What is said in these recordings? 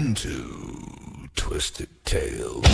into Twisted Tales.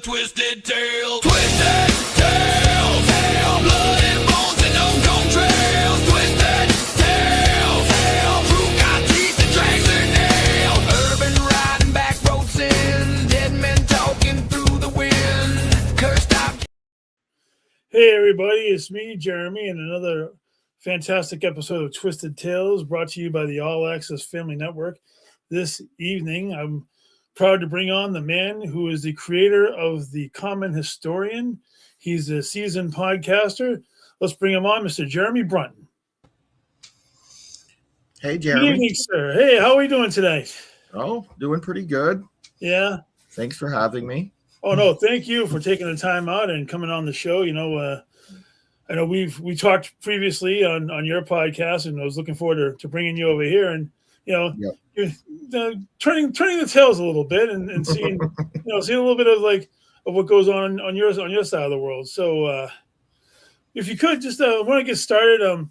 Twisted Tales, Twisted Tales, blood and bones and no contrails. Twisted Tales, truth got teeth and drags their nails. Urban riding, back road sins, dead men talking through the wind. Cursed out. Hey everybody, it's me, Jeremy, and another fantastic episode of Twisted Tales brought to you by the All Access Family Network. This evening, I'm proud to bring on the man who is the creator of The Common Historian. He's a seasoned podcaster. Let's bring him on, Mr. Jeremy Brunton. Hey, Jeremy. Good evening, sir. Hey, how are we doing today? Oh, doing pretty good. Yeah. Thanks for having me. Oh, no, thank you for taking the time out and coming on the show. You know, I know we talked previously on your podcast, and I was looking forward to bringing you over here. And you know, Yep. Turning the tails a little bit and seeing seeing a little bit of what goes on your side of the world. So if you could just want to get started,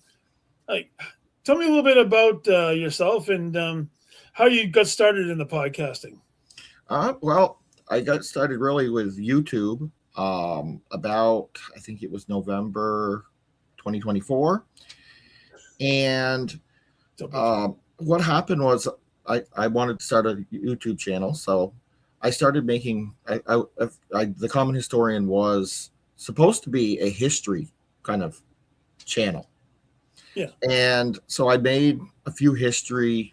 tell me a little bit about yourself and how you got started in the podcasting. Well, I got started really with YouTube about, I think it was November 2024, and what happened was I wanted to start a YouTube channel, so I started making. The Common Historian was supposed to be a history kind of channel, yeah. And so I made a few history,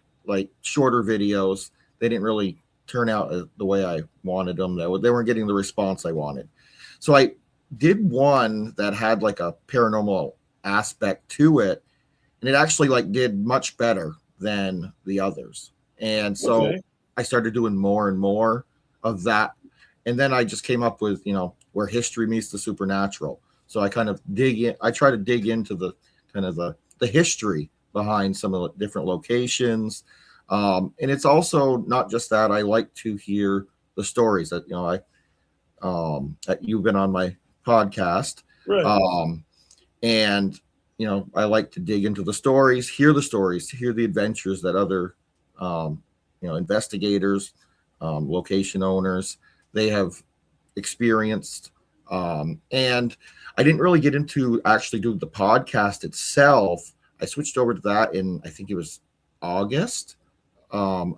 shorter videos. They didn't really turn out the way I wanted them. They weren't getting the response I wanted. So I did one that had like a paranormal aspect to it, and it actually did much better than the others. And so I started doing more and more of that. And then I just came up with, where history meets the supernatural. So I kind of try to dig into the kind of the history behind some of the different locations. And it's also not just that. I like to hear the stories that, that you've been on my podcast. Right. And I like to dig into the stories, hear the adventures that other, investigators, location owners, they have experienced. And I didn't really get into actually doing the podcast itself. I switched over to that in, I think it was August of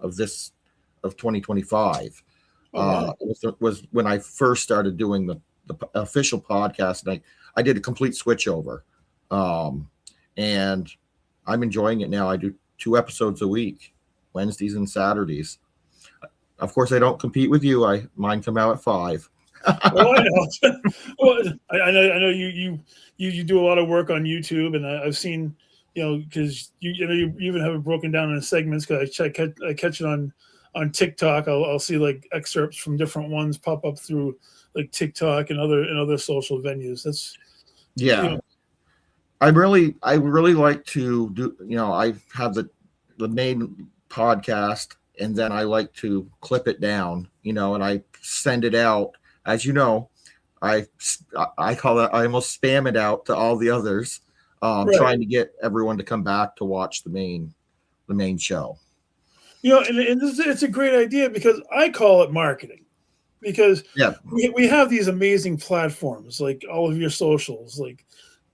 2025. Was when I first started doing the official podcast, and I did a complete switch over. And I'm enjoying it now. I do 2 episodes a week, Wednesdays and Saturdays. Of course, I don't compete with you. Mine come out at 5. Oh, I know. Well, I know you do a lot of work on YouTube, and I've seen, because you even have it broken down in segments. Because I catch it on TikTok. I'll see excerpts from different ones pop up through TikTok and other social venues. That's I really like to do, I have the main podcast, and then I like to clip it down, and I send it out. As you know, I call it, I almost spam it out to all the others, trying to get everyone to come back to watch the main show. And it's a great idea, because I call it marketing, because we have these amazing platforms, like all of your socials,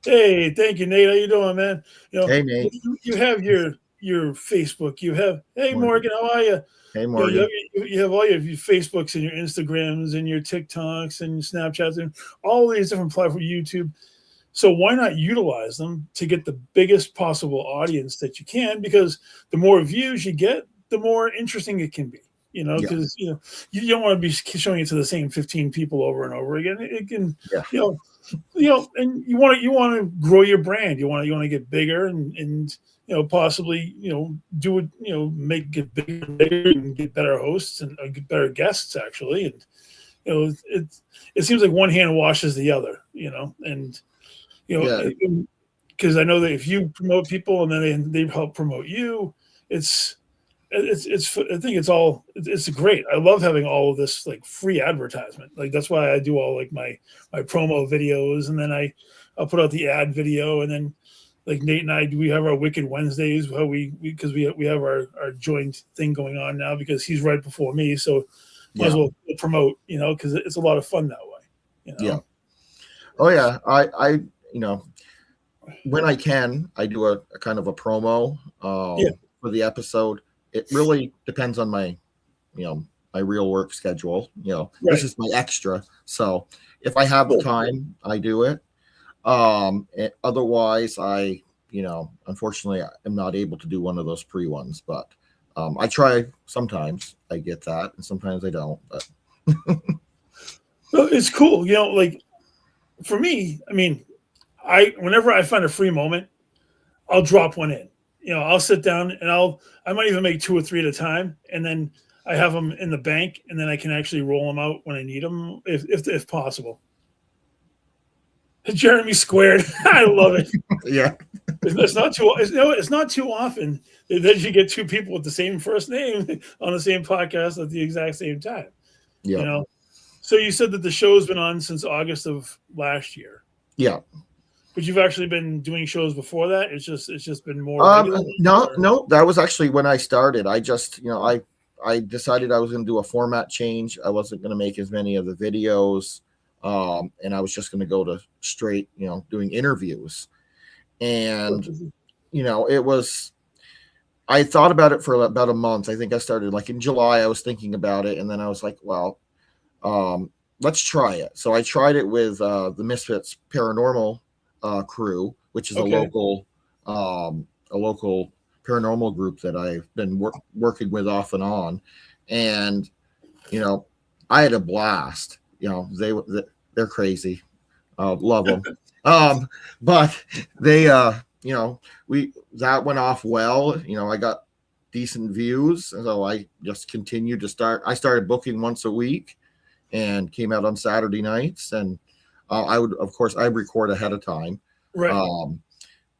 hey, thank you, Nate. How you doing, man? Hey, Nate. You have your Facebook. You have, hey, Morgan, how are you? Hey, Morgan. You have all your Facebooks and your Instagrams and your TikToks and your Snapchats and all these different platforms, YouTube. So why not utilize them to get the biggest possible audience that you can? Because the more views you get, the more interesting it can be. Because you don't want to be showing it to the same 15 people over and over again. It can, and you want to grow your brand. You want to get bigger and possibly do it. Get bigger and bigger and get better hosts and get better guests actually. And it seems like one hand washes the other, and because I know that if you promote people and then they help promote you, it's I think it's great. I love having all of this like free advertisement. Like that's why I do all like my promo videos, and then I'll put out the ad video, and then like Nate and I, we have our Wicked Wednesdays how because we have our joint thing going on now because he's right before me, so might as well promote, because it's a lot of fun that way. Yeah. Oh yeah, I when I can, I do a kind of a promo for the episode. It really depends on my, my real work schedule. This is my extra. So if I have the time, I do it. Otherwise, I, unfortunately, I'm not able to do one of those pre ones. But I try. Sometimes I get that, and sometimes I don't. But well, it's cool. Like for me, I mean, whenever I find a free moment, I'll drop one in. I'll sit down and I might even make 2 or 3 at a time, and then I have them in the bank, and then I can actually roll them out when I need them, if possible. Jeremy squared. I love it. Yeah, it's not too often that you get 2 people with the same first name on the same podcast at the exact same time. Yeah. So you said that the show's been on since August of last year. Yeah. But you've actually been doing shows before that. It's just been more. No, that was actually when I started. I just, I decided I was going to do a format change. I wasn't going to make as many of the videos, and I was just going to go to straight, doing interviews. And it was. I thought about it for about a month. I think I started like in July. I was thinking about it, and then I was like, well, let's try it. So I tried it with the Misfits Paranormal crew, which is a local paranormal group that I've been working with off and on, and I had a blast. They're crazy, love them, but they that went off well. I got decent views, so I just continued to I started booking once a week and came out on Saturday nights, and I record ahead of time. Right.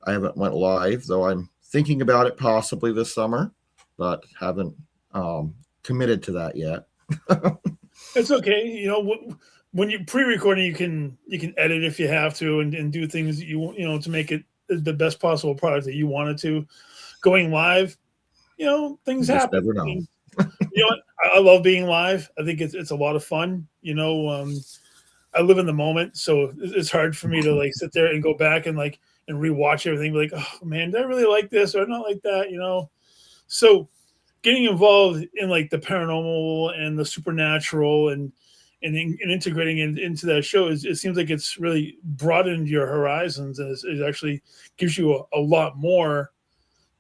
I haven't went live, though I'm thinking about it possibly this summer, but haven't committed to that yet. It's okay. When you pre-recording, you can edit if you have to and do things that to make it the best possible product that you wanted to. Going live, things happen. Never know. I love being live. I think it's a lot of fun. I live in the moment, so it's hard for me to like sit there and go back and rewatch everything. Be like, oh man, did I really like this or not like that? So getting involved in like the paranormal and the supernatural and integrating into that show it seems like it's really broadened your horizons, and it actually gives you a lot more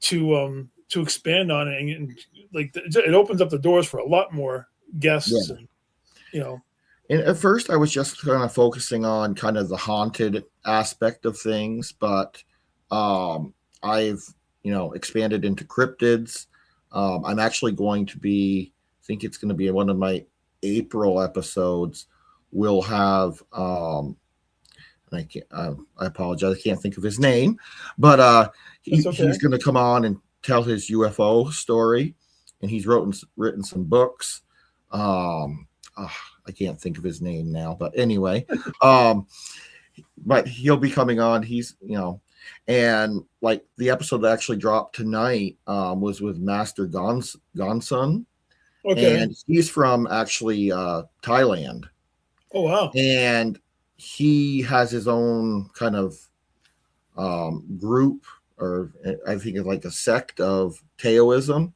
to expand on it, and it opens up the doors for a lot more guests. Yeah. And at first I was just kind of focusing on kind of the haunted aspect of things, but I've, expanded into cryptids. I'm actually going to I think it's going to be one of my April episodes. We'll have, and I apologize, I can't think of his name, but he's going to come on and tell his UFO story, and he's written some books. I can't think of his name now, but anyway, but he'll be coming on. He's, and like the episode that actually dropped tonight was with Master Gonsun. Okay. And he's from actually Thailand. Oh, wow. And he has his own kind of group, or I think it's like a sect of Taoism.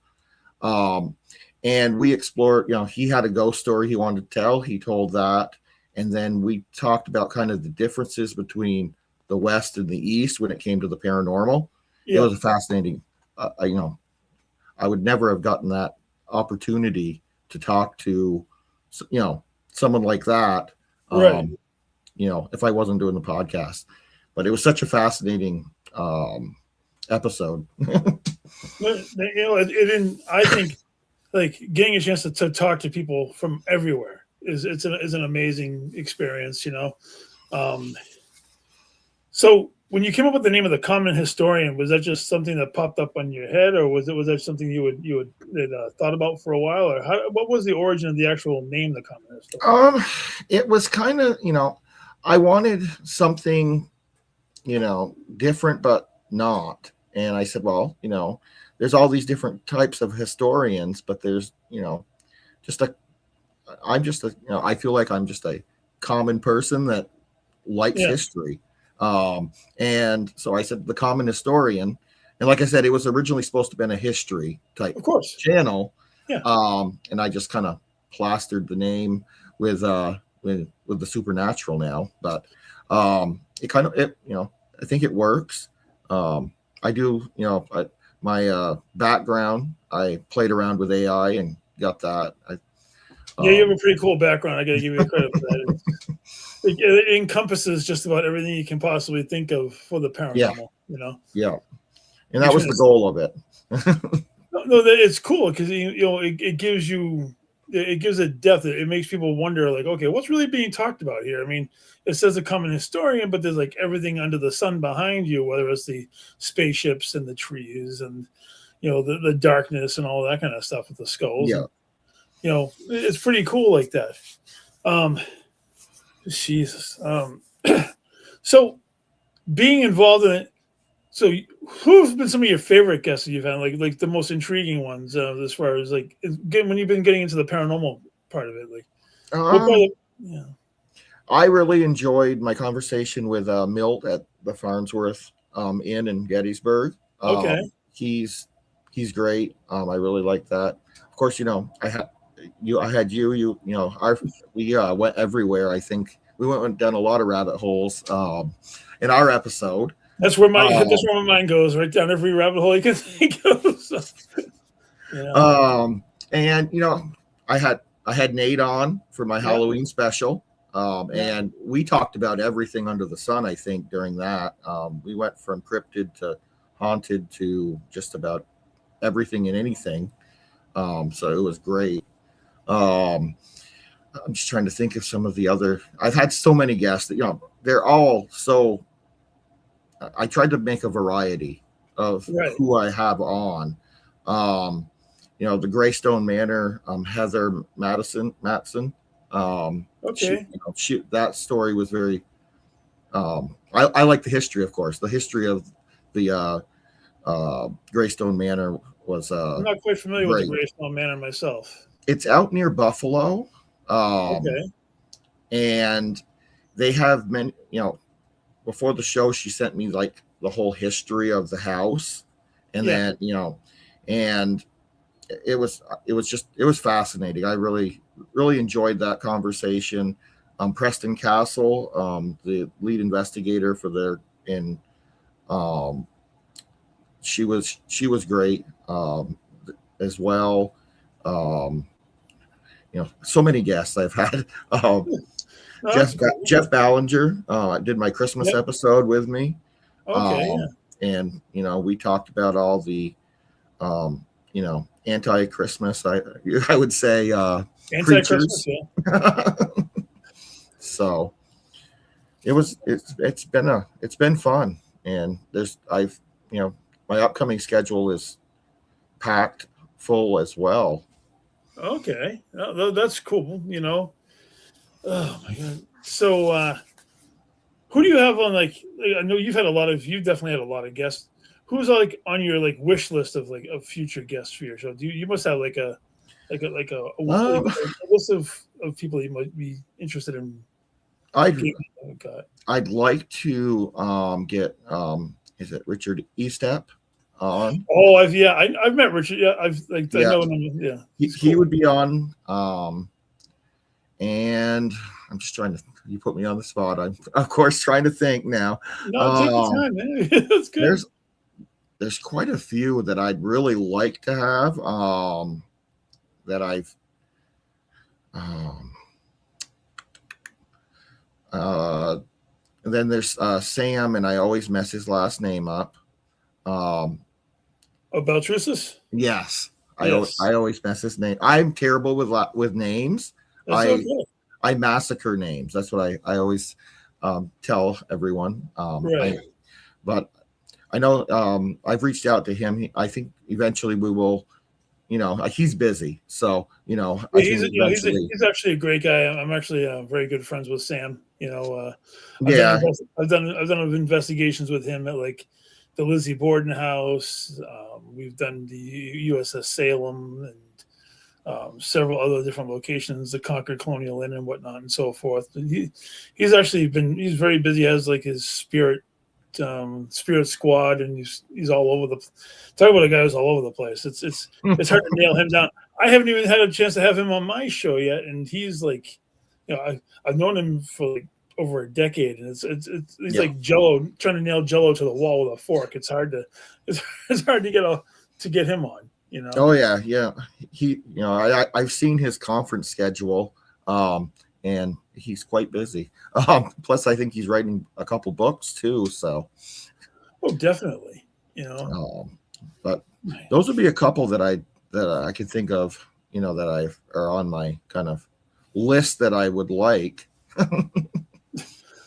And we explored, he had a ghost story he wanted to tell. He told that. And then we talked about kind of the differences between the West and the East when it came to the paranormal. Yeah. It was a fascinating, I would never have gotten that opportunity to talk to, someone like that, right. If I wasn't doing the podcast. But it was such a fascinating episode. I think like getting a chance to talk to people from everywhere, is an amazing experience, you know. So when you came up with the name of the common historian, was that just something that popped up on your head, or was that something you had thought about for a while, or what was the origin of the actual name, the common historian? It was kind of, I wanted something, different, but not. And I said, well, there's all these different types of historians, but there's, I feel like I'm just a common person that likes history. And so I said the common historian, and like I said, it was originally supposed to have been a history type channel. Yeah. And I just kind of plastered the name with the supernatural now, but it kind of, I think it works. I do, my background, I played around with AI and got that. You have a pretty cool background. I got to give you credit for that. It encompasses just about everything you can possibly think of for the paranormal, Yeah. And that was the goal of it. No, it's cool because it gives a depth. It makes people wonder, like, okay, what's really being talked about here? I mean, it says a common historian, but there's like everything under the sun behind you, whether it's the spaceships and the trees and the darkness and all that kind of stuff with the skulls. Yeah. And, it's pretty cool like that. Jesus. So being involved in it. So who've been some of your favorite guests that you've had, like the most intriguing ones, as far as like when you've been getting into the paranormal part of it? Like, I really enjoyed my conversation with Milt at the Farnsworth Inn in Gettysburg. Okay. He's great. I really like that. Of course, I had you. We went everywhere. I think we went down a lot of rabbit holes in our episode. That's where my mind goes, right down every rabbit hole you can think of. So, and I had Nate on for my Halloween special. And we talked about everything under the sun, I think, during that. We went from cryptid to haunted to just about everything and anything. So it was great. I'm just trying to think of some of the other. I've had so many guests that, they're all so. I tried to make a variety of who I have on. The Greystone Manor, Heather Matson. Okay. That story was very. I like the history, of course. The history of the Greystone Manor was. I'm not quite familiar with the Greystone Manor myself. It's out near Buffalo. Okay. And they have many. Before the show, she sent me like the whole history of the house, and then and it was fascinating. I really enjoyed that conversation. Preston Castle, the lead investigator for she was great as well. So many guests I've had. Jeff Ballinger did my Christmas episode with me. Okay. And we talked about all the anti-Christmas, I would say, anti-Christmas, So it's been fun, and my upcoming schedule is packed full as well. Okay, that's cool. Oh my god. So who do you have on, like I know you've definitely had a lot of guests. Who's like on your like wish list of future guests for your show? You must have like a list of people you might be interested in. I'd like to get is it Richard Estep on? Oh, I've met Richard. Yeah, I know him. Yeah, he would be on. And I'm just trying to. You put me on the spot. I'm of course trying to think now. No, take your time, man. That's good. There's quite a few that I'd really like to have. That I've. And then there's Sam, and I always mess his last name up. Baltrusis? Yes. I always mess his name. I'm terrible with names. That's okay. I massacre names. That's what I always tell everyone. Right. But I know I've reached out to him. I think eventually we will. He's busy, so I He's think he's eventually. he's actually a great guy. I'm actually very good friends with Sam. Yeah, I've done investigations with him at like the Lizzie Borden house. We've done the USS Salem and several other different locations, the Concord Colonial Inn and whatnot and so forth. He's very busy. He has like his spirit squad, and he's all over the. Talk about a guy who's all over the place. It's hard to nail him down. I haven't even had a chance to have him on my show yet, and he's like, I've known him for like over a decade, and he's like Jello, trying to nail Jello to the wall with a fork. It's hard to get him on. Oh yeah. He, I've seen his conference schedule, and he's quite busy. Plus, I think he's writing a couple books too. So, definitely. But those would be a couple that I can think of. That I are on my kind of list that I would like.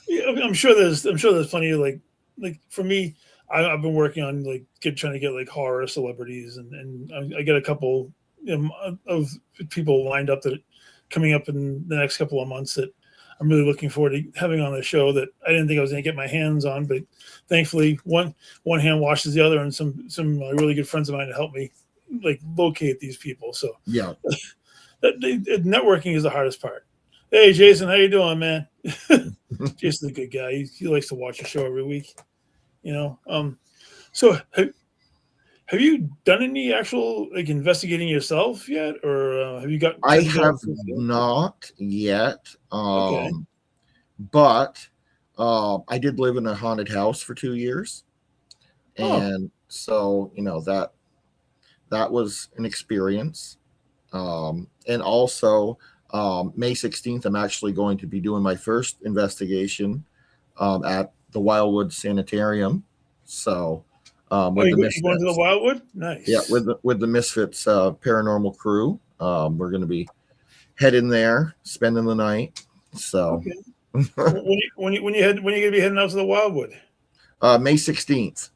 Yeah, I'm sure there's plenty of like for me. I've been working on like trying to get like horror celebrities, and I get a couple of people lined up that coming up in the next couple of months that I'm really looking forward to having on the show that I didn't think I was going to get my hands on, but thankfully one hand washes the other, and some really good friends of mine to help me like locate these people. So Yeah, networking is the hardest part. Hey Jason, how you doing, man? Jason's a good guy. He likes to watch the show every week. So have you done any actual like investigating yourself yet, or have you got? I have not yet. Okay. But I did live in a haunted house for 2 years, and so that was an experience. And also May 16th, I'm actually going to be doing my first investigation at the Wildwood Sanitarium. So with the Misfits, going to the Wildwood? Nice. Yeah, with the Misfits paranormal crew, we're going to be heading there, spending the night. So when you going to be heading out to the Wildwood? May 16th.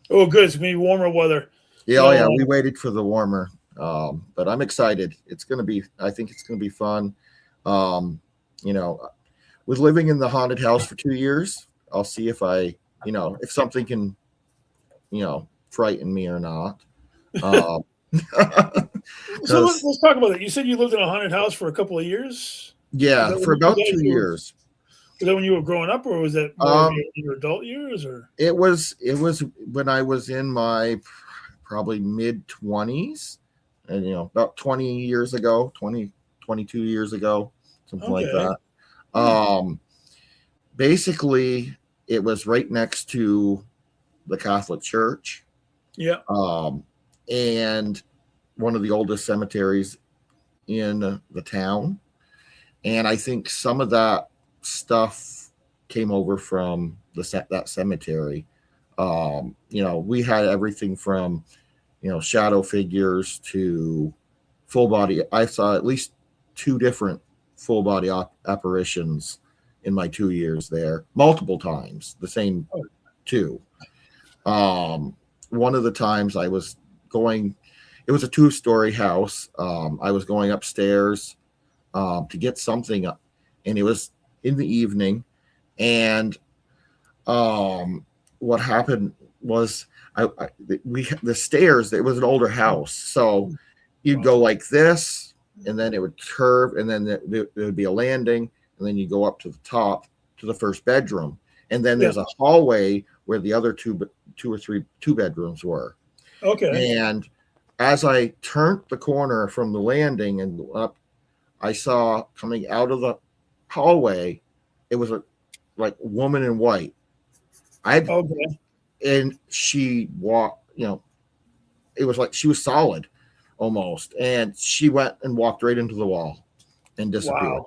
Oh, good. It's going to be warmer weather. Yeah, we waited for the warmer, but I'm excited. I think it's going to be fun. With living in the haunted house for 2 years, I'll see if if something can, frighten me or not. So let's talk about it. You said you lived in a haunted house for a couple of years? Yeah, for about 2 years. Was that when you were growing up, or was that more in your adult years? Or it was when I was in my probably mid 20s, and about 20 years ago, 22 years ago, something like that. Basically, it was right next to the Catholic Church. Yeah. And one of the oldest cemeteries in the town. And I think some of that stuff came over from that cemetery. We had everything from, shadow figures to full body. I saw at least 2 different full body apparitions in my 2 years there, multiple times, the same 2. One of the times I was going, it was a 2-story house. I was going upstairs to get something up, and it was in the evening. And what happened was the stairs, it was an older house. So you'd go like this, and then it would curve, and then there would be a landing, and then you go up to the top to the first bedroom. And then there's a hallway where the other two or three bedrooms were. Okay. And as I turned the corner from the landing and up, I saw coming out of the hallway, it was a woman in white. And she walked, it was like she was solid almost. And she went and walked right into the wall and disappeared.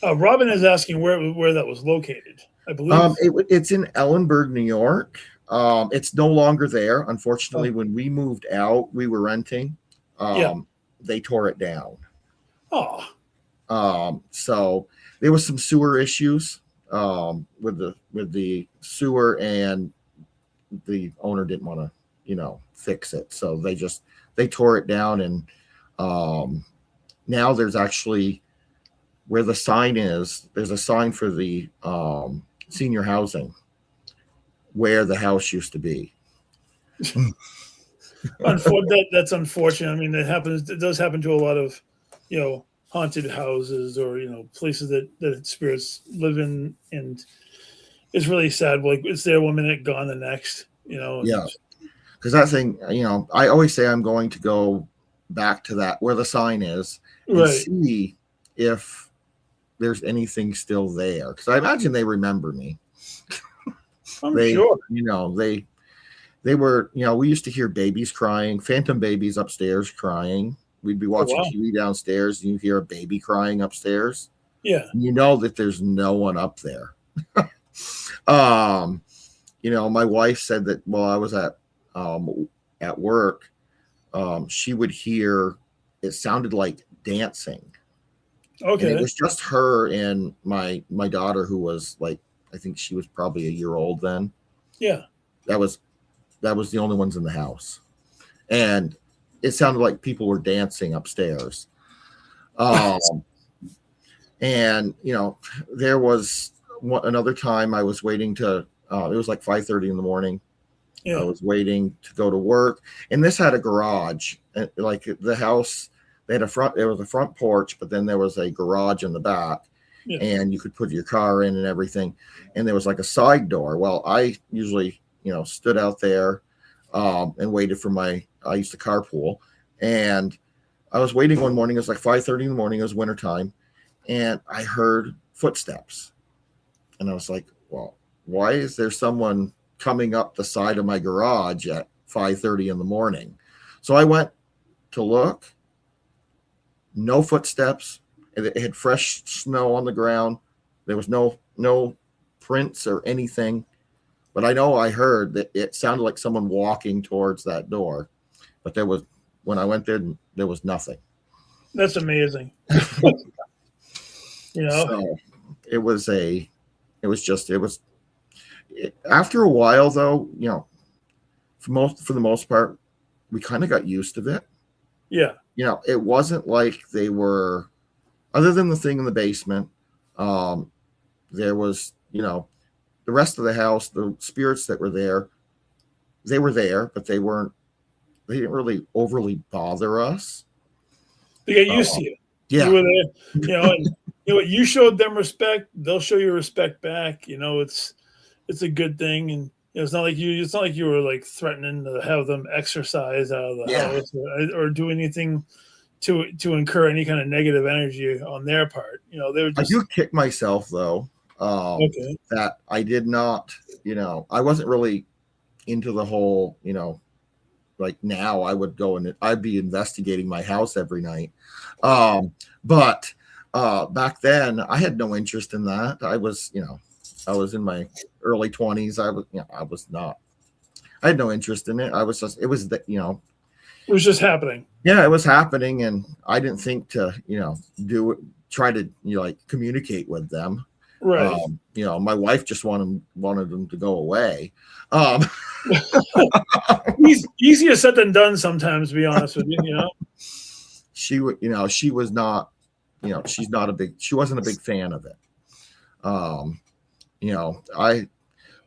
Wow. Robin is asking where that was located. I believe it's in Ellenburg, New York. It's no longer there. Unfortunately, when we moved out, we were renting. They tore it down. Oh, So there was some sewer issues with the sewer, and the owner didn't want to, fix it. So they tore it down, and now there's actually where the sign is. There's a sign for the senior housing where the house used to be. That's unfortunate. I mean, it happens. It does happen to a lot of, haunted houses or places that spirits live in, and it's really sad. Like it's there one minute, gone the next. Yeah, because that thing, I always say I'm going to go back to that where the sign is and Right. see if there's anything still there. Because I imagine they remember me. I'm sure. They were, we used to hear babies crying, phantom babies upstairs crying. We'd be watching wow. TV downstairs, and you hear a baby crying upstairs. Yeah. And you know that there's no one up there. My wife said that while I was at work, she would hear it sounded like dancing. Okay. And it was just her and my daughter, who was like, I think she was probably a year old then. Yeah. That was the only ones in the house, and it sounded like people were dancing upstairs. And there was another time I was waiting to. It was like 5:30 in the morning. Yeah. I was waiting to go to work, and this had a garage. And like the house, they had there was a front porch, but then there was a garage in the back, Yeah. and you could put your car in and everything. And there was like a side door. Well, I usually stood out there and waited for I used to carpool, and I was waiting one morning. It was like 5:30 in the morning. It was wintertime, and I heard footsteps, and I was like, well, why is there someone coming up the side of my garage at 5:30 in the morning? So I went to look. No footsteps. It had fresh snow on the ground. There was no prints or anything. But I know I heard that it sounded like someone walking towards that door. But when I went there was nothing. That's amazing. So after a while though, for the most part, we kind of got used to it. Yeah. It wasn't like they were, other than the thing in the basement, there was, the rest of the house, the spirits that were there, but they didn't really overly bother us. They get used to you. Yeah. You were there, and you showed them respect, they'll show you respect back. It's a good thing. And it's not like you were like threatening to have them exercise out of the house or do anything to incur any kind of negative energy on their part. They were just, I do kick myself though. That I did not, I wasn't really into the whole, like now I would go and I'd be investigating my house every night. But back then I had no interest in that. I was in my early 20s. I had no interest in it. It was just happening. Yeah, it was happening. And I didn't think to, try to, communicate with them. Right. My wife just wanted them to go away. Easier said than done sometimes, to be honest with you. She was not, she wasn't a big fan of it.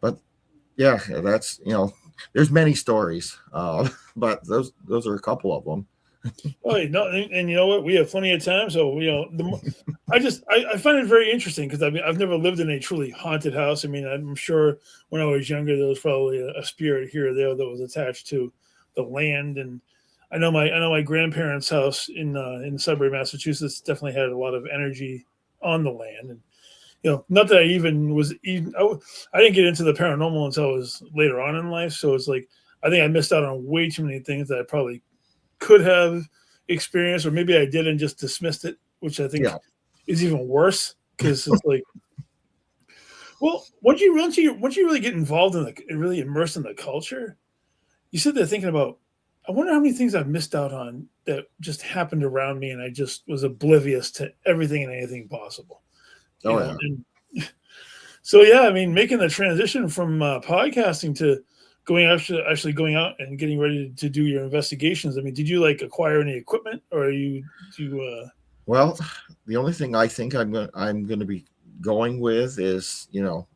But yeah, that's, there's many stories, but those are a couple of them. Oh, no, and you know what? We have plenty of time, so I find it very interesting because I've never lived in a truly haunted house. I mean, I'm sure when I was younger there was probably a spirit here or there that was attached to the land, and I know my grandparents' house in Sudbury, Massachusetts, definitely had a lot of energy on the land, and not that I didn't get into the paranormal until I was later on in life, so it's like I think I missed out on way too many things that I probably could have experienced, or maybe I did and just dismissed it, which I think is even worse because it's like, well, once you really get involved in really immersed in the culture, you sit there thinking about I wonder how many things I've missed out on that just happened around me, and I just was oblivious to everything and anything possible. Oh, You know, and so yeah, I mean, making the transition from podcasting to actually going out and getting ready to do your investigations. I mean, did you like acquire any equipment, or Well, the only thing I think I'm going to be going with is,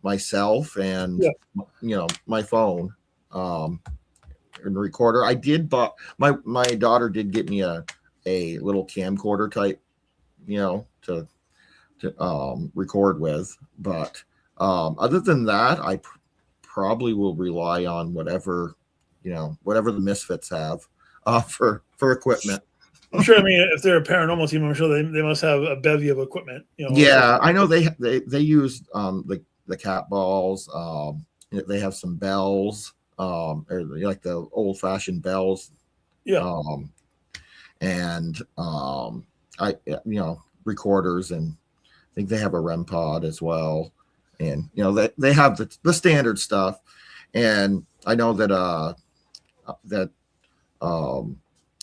myself and my phone, and recorder. I did, but my daughter did get me a little camcorder type, to record with. But other than that, I probably will rely on whatever the Misfits have for equipment. I'm sure. I mean, if they're a paranormal team, I'm sure they must have a bevy of equipment. Yeah, I know they use the cat balls. They have some bells, or like the old fashioned bells. Yeah. And recorders, and I think they have a REM pod as well. And they have the standard stuff. And I know that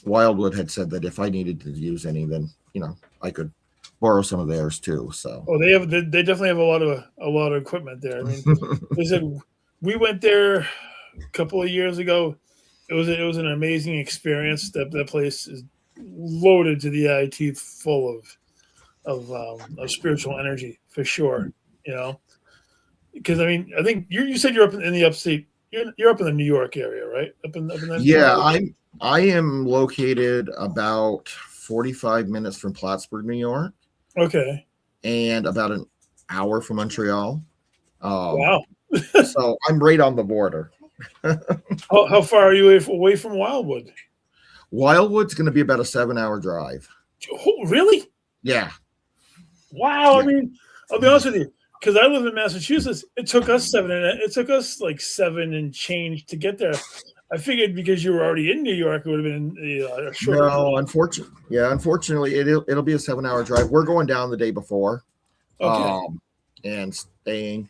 Wildwood had said that if I needed to use any, then I could borrow some of theirs too. So they definitely have a lot of equipment there. I mean, they said we went there a couple of years ago. It was an amazing experience. That place is loaded to the IT, full of spiritual energy for sure. Because I mean, I think you said you're up in the upstate. You're up in the New York area, right? Up in that. Yeah, I am located about 45 minutes from Plattsburgh, New York. Okay. And about an hour from Montreal. Wow. So I'm right on the border. How far are you away from Wildwood? Wildwood's going to be about a 7-hour drive. Oh, really? Yeah. Wow. Yeah. I mean, I'll be honest with you, because I live in Massachusetts. It took us like 7 and change to get there. I figured because you were already in New York, it would have been a short. No, unfortunately, it'll be a 7-hour drive. We're going down the day before, and staying,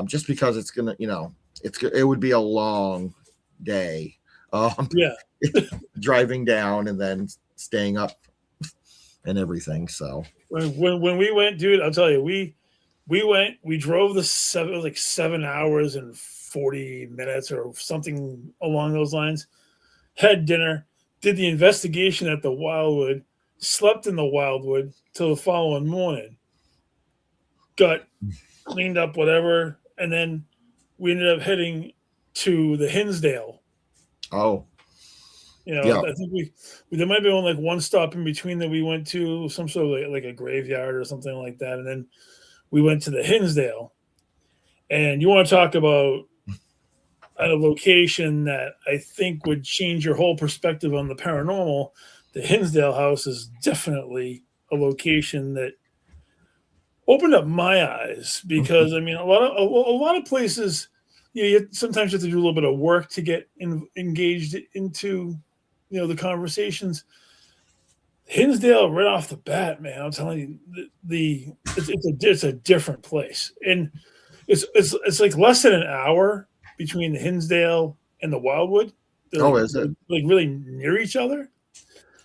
just because it's gonna, it would be a long day. Driving down and then staying up and everything. So when we went, dude, I'll tell you, we drove it was like 7 hours and 40 minutes or something along those lines. Had dinner, did the investigation at the Wildwood, slept in the Wildwood till the following morning, got cleaned up, whatever, and then we ended up heading to the Hinsdale. Oh, I think there might be only like one stop in between that we went to, some sort of like a graveyard or something like that, and then we went to the Hinsdale. And you want to talk about a location that I think would change your whole perspective on the paranormal. The Hinsdale house is definitely a location that opened up my eyes, because I mean, a lot of places, sometimes you have to do a little bit of work to get engaged into, the conversations. Hinsdale, right off the bat, man, I'm telling you, it's a different place, and it's like less than an hour between the Hinsdale and the Wildwood. They're is it? Like really near each other?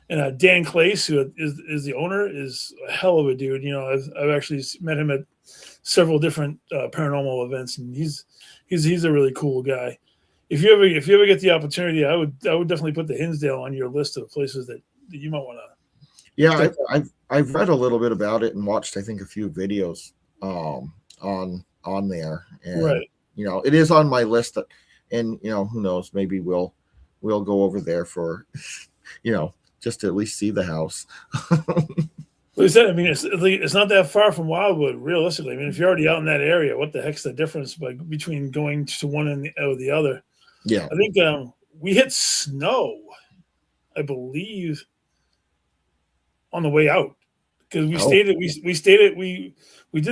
And Dan Clace, who is the owner, is a hell of a dude. I've actually met him at several different paranormal events, and he's a really cool guy. If you ever get the opportunity, I would definitely put the Hinsdale on your list of places that you might want to. Yeah, I've read a little bit about it and watched, I think, a few videos on there, and right. It is on my list, and who knows, maybe we'll go over there for just to at least see the house. Like I said, I mean, it's not that far from Wildwood, realistically. I mean, if you're already out in that area, what the heck's the difference between going to one and the other? Yeah, I think we hit snow, I believe, on the way out, because we did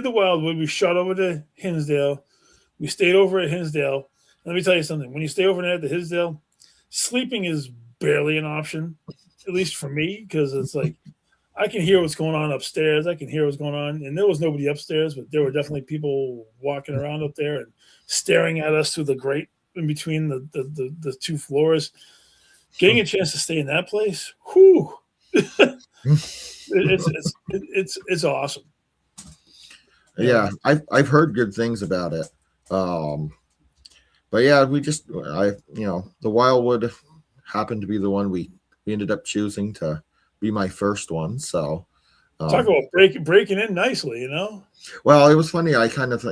the Wildwood. We shot over to Hinsdale. We stayed over at Hinsdale. Let me tell you something. When you stay overnight at the Hinsdale, sleeping is barely an option, at least for me, because it's like I can hear what's going on upstairs. I can hear what's going on, and there was nobody upstairs, but there were definitely people walking around up there and staring at us through the grate in between the two floors. getting a chance to stay in that place, whew, it's awesome. Yeah, I've heard good things about it. But yeah, the Wildwood happened to be the one we ended up choosing to be my first one. So talk about breaking in nicely, you know. Well, it was funny. I kind of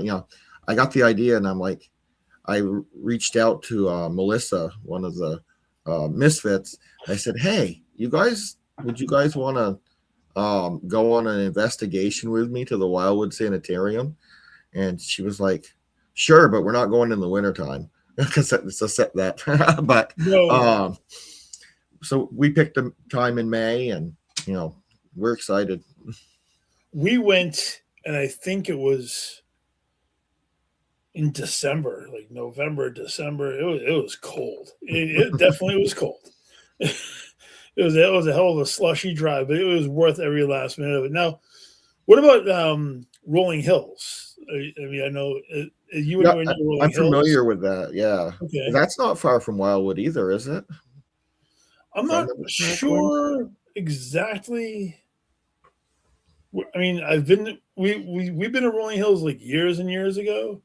I got the idea, and I'm like, I reached out to Melissa, one of the misfits. I said, "Hey, would you guys want to go on an investigation with me to the Wildwood Sanitarium?" And she was like, "Sure, but we're not going in the wintertime because it's a set that." But No. so we picked a time in May, and we're excited. We went, and I think it was in December, like November, December. It was cold. It definitely was cold. It was a hell of a slushy drive, but it was worth every last minute of it. Now, what about Rolling Hills? I mean, I know you and Rolling I'm Hills. familiar with that. Yeah, Okay. That's not far from Wildwood either, is it? I'm not sure exactly. I mean, we've been to Rolling Hills like years and years ago.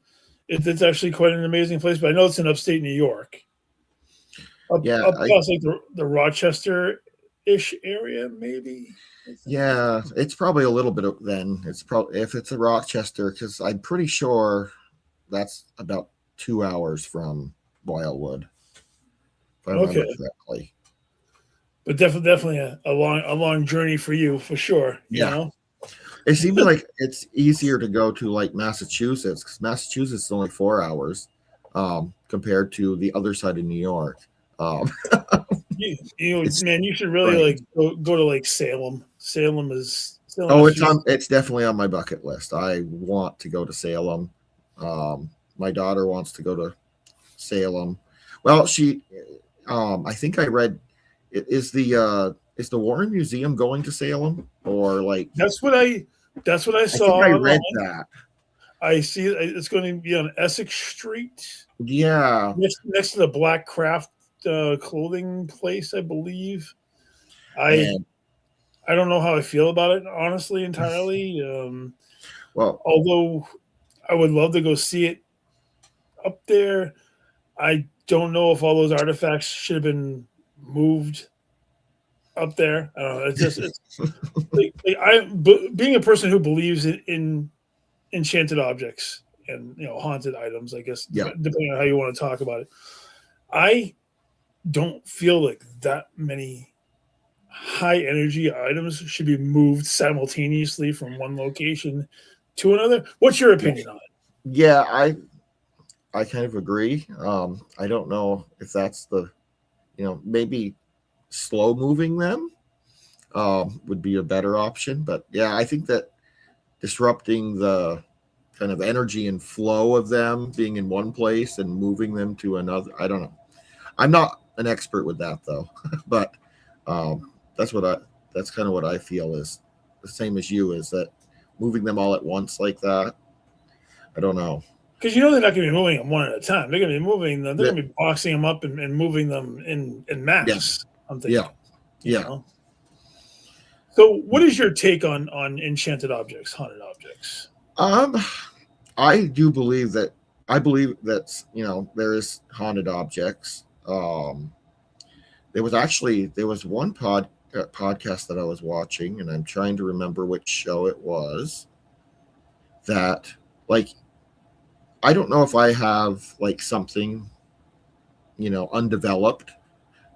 It's actually quite an amazing place, but I know it's in upstate New York. Up past like the Rochester-ish area, maybe. Yeah, it's probably a little bit of then. It's probably if it's a Rochester, because I'm pretty sure that's about 2 hours from Wildwood, if I remember correctly. But definitely a long journey for you, for sure. You know? It seems like it's easier to go to like Massachusetts, because Massachusetts is only 4 hours compared to the other side of New York. Man, you should really like go to like Salem. It's definitely on my bucket list. I want to go to Salem. My daughter wants to go to Salem. Well, I think I read is the Warren Museum going to Salem, or like that's what I saw. I read that. I see it's going to be on Essex Street. Yeah, next to the Black Craft clothing place, I believe. I don't know how I feel about it, honestly, entirely. Well, although I would love to go see it up there, I don't know if all those artifacts should have been moved up there. I don't know. It's being a person who believes in enchanted objects and haunted items, I guess, depending on how you want to talk about it. I don't feel like that many high energy items should be moved simultaneously from one location to another. What's your opinion on it? Yeah, I kind of agree. I don't know if that's the, maybe slow moving them would be a better option. But yeah, I think that disrupting the kind of energy and flow of them being in one place and moving them to another, I don't know. I'm not an expert with that though, but that's kind of what I feel is the same as you, is that moving them all at once like that. I don't know. Because they're not going to be moving them one at a time. They're going to be moving them. They're going to be boxing them up and moving them in mass. Yeah. I'm thinking. Yeah. So, what is your take on enchanted objects, haunted objects? I do believe that. I believe that there is haunted objects. There was one podcast that I was watching, and I'm trying to remember which show it was. That I don't know if I have something, undeveloped,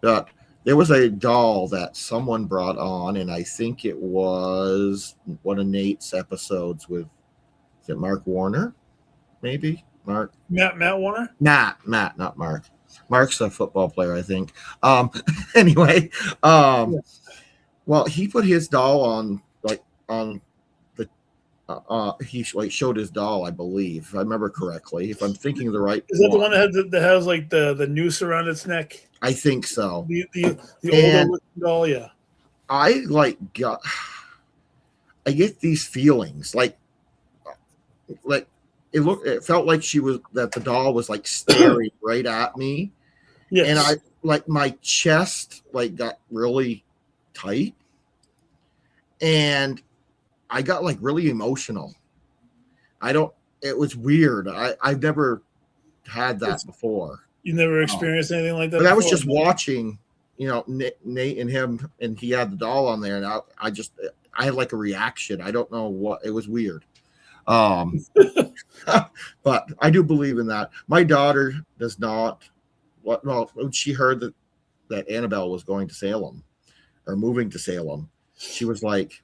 but there was a doll that someone brought on, and I think it was one of Nate's episodes with, is it Mark Warner? Maybe Mark? Matt Warner? Matt, not Mark. Mark's a football player, I think. Anyway, well, he put his doll on the he showed his doll, I believe, if I remember correctly. If I'm thinking of the right, is that the one that has the noose around its neck? I think so. The older doll, yeah. I get these feelings like it felt like the doll was staring right at me. Yes. And like my chest like got really tight, and I got like really emotional. It was weird. I've never had that before. You never experienced anything like that But I was before? just watching, Nate and him, and he had the doll on there, and I had like a reaction. I don't know what, it was weird. But I do believe in that. My daughter does not. Well, when she heard that Annabelle was going to Salem or moving to Salem, she was like,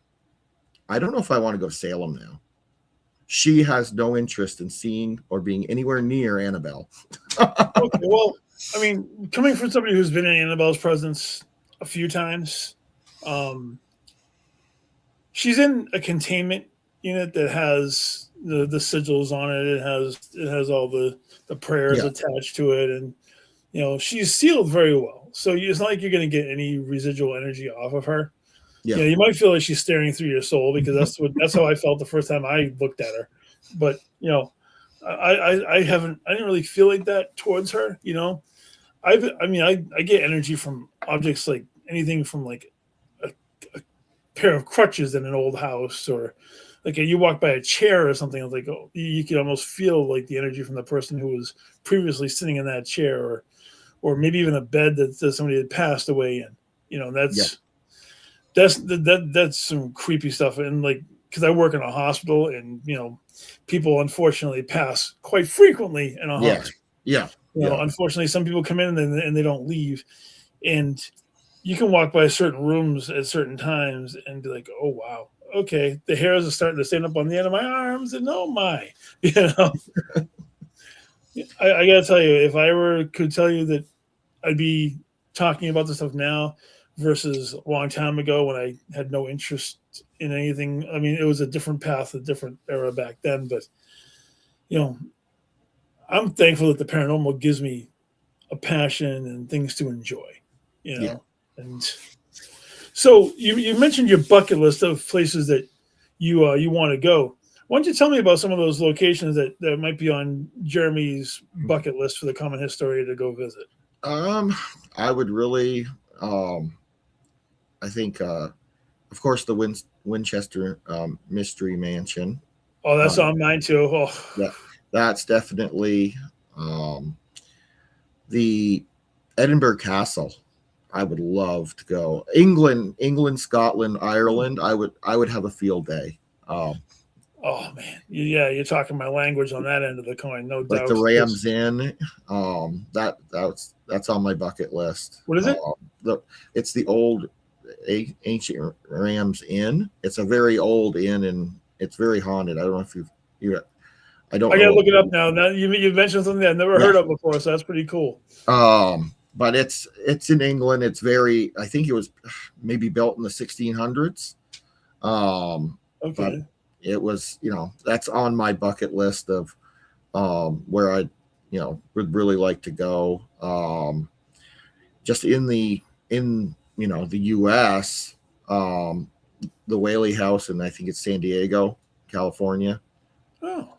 I don't know if I want to go to Salem now. She has no interest in seeing or being anywhere near Annabelle. Okay, well, I mean, coming from somebody who's been in Annabelle's presence a few times, she's in a containment unit that has the sigils on it. It has all the prayers attached to it, and she's sealed very well. So it's not like you're going to get any residual energy off of her. Yeah, you might feel like she's staring through your soul, because that's how I felt the first time I looked at her. But I didn't really feel like that towards her. I get energy from objects, like anything from like a pair of crutches in an old house, or like you walk by a chair or something. Like, oh, you can almost feel like the energy from the person who was previously sitting in that chair, or maybe even a bed that somebody had passed away in. That's some creepy stuff. And like, because I work in a hospital, and people unfortunately pass quite frequently in a hospital. Yeah. Unfortunately, some people come in and they don't leave, and you can walk by certain rooms at certain times and be like, oh wow, okay, the hairs are starting to stand up on the end of my arms, and oh my, I gotta tell you, if I could tell you that I'd be talking about this stuff now versus a long time ago when I had no interest in anything. I mean, it was a different path, a different era back then, but I'm thankful that the paranormal gives me a passion and things to enjoy, And so you mentioned your bucket list of places that you want to go. Why don't you tell me about some of those locations that might be on Jeremy's bucket list for the common historian to go visit? I would really, I think, of course, the Winchester Mystery Mansion. Oh, that's on mine too. Oh. Yeah, that's definitely the Edinburgh Castle. I would love to go. England, Scotland, Ireland. I would have a field day. Oh man, yeah, you're talking my language on that end of the coin, no doubt. Like the Rams Inn. That's on my bucket list. What is it? It's the old ancient Rams Inn. It's a very old inn, and it's very haunted. I don't know if you. I gotta look it up now. Now you mentioned something that I've never heard of before, so that's pretty cool. But it's in England. It's very. I think it was maybe built in the 1600s. Okay. But it was, that's on my bucket list of where I, would really like to go. Just in the U.S., the Whaley House, and I think it's San Diego, California. Oh.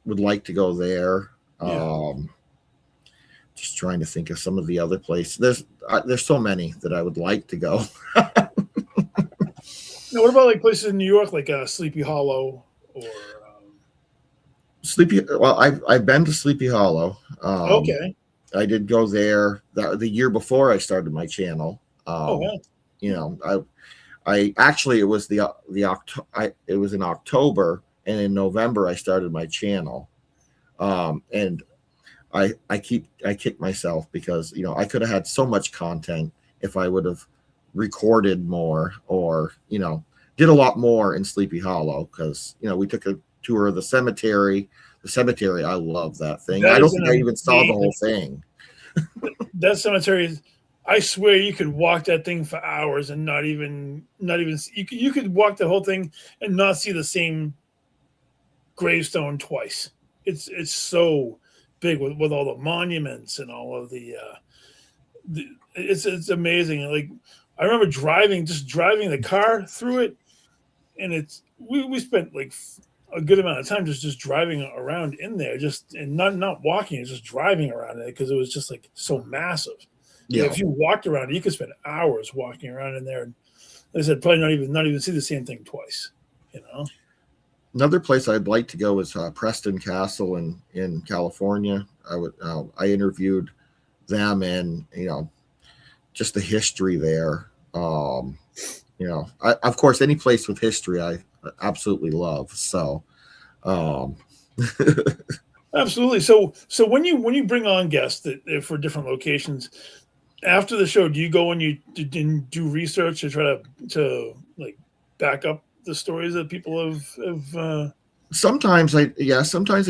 Would like to go there. Just trying to think of some of the other places. There's so many that I would like to go. Now, what about like places in New York, like Sleepy Hollow or Sleepy? Well, I've been to Sleepy Hollow. Okay. I did go there the year before I started my channel. I actually, it was it was in October, and in November I started my channel. And I kick myself because I could have had so much content if I would have recorded more, or did a lot more in Sleepy Hollow, because we took a tour of the cemetery. I love that thing. I don't think I even saw the whole thing. That cemetery, I swear you could walk that thing for hours and not even you could walk the whole thing and not see the same gravestone twice. It's so big with all the monuments and all of the it's amazing. Like, I remember driving the car through it, and we spent like a good amount of time just driving around in there, and not walking, just driving around it because it was just like so massive. Yeah. If you walked around it, you could spend hours walking around in there, and like I said, probably not even see the same thing twice. Another place I'd like to go is Preston Castle in California. I interviewed them, and just the history there. Of course, any place with history I absolutely love. So, absolutely. So when you bring on guests for different locations after the show, do you go and you do research to try to like back up the stories that people have sometimes I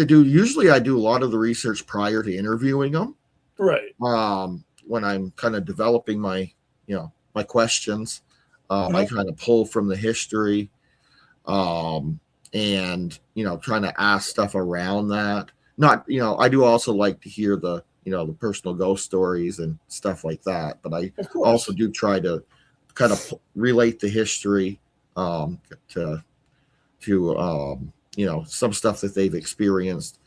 do. Usually I do a lot of the research prior to interviewing them. Right. When I'm kind of developing my questions, I kind of pull from the history, and trying to ask stuff around that. Not, I do also like to hear the personal ghost stories and stuff like that, but I also do try to kind of relate the history to some stuff that they've experienced,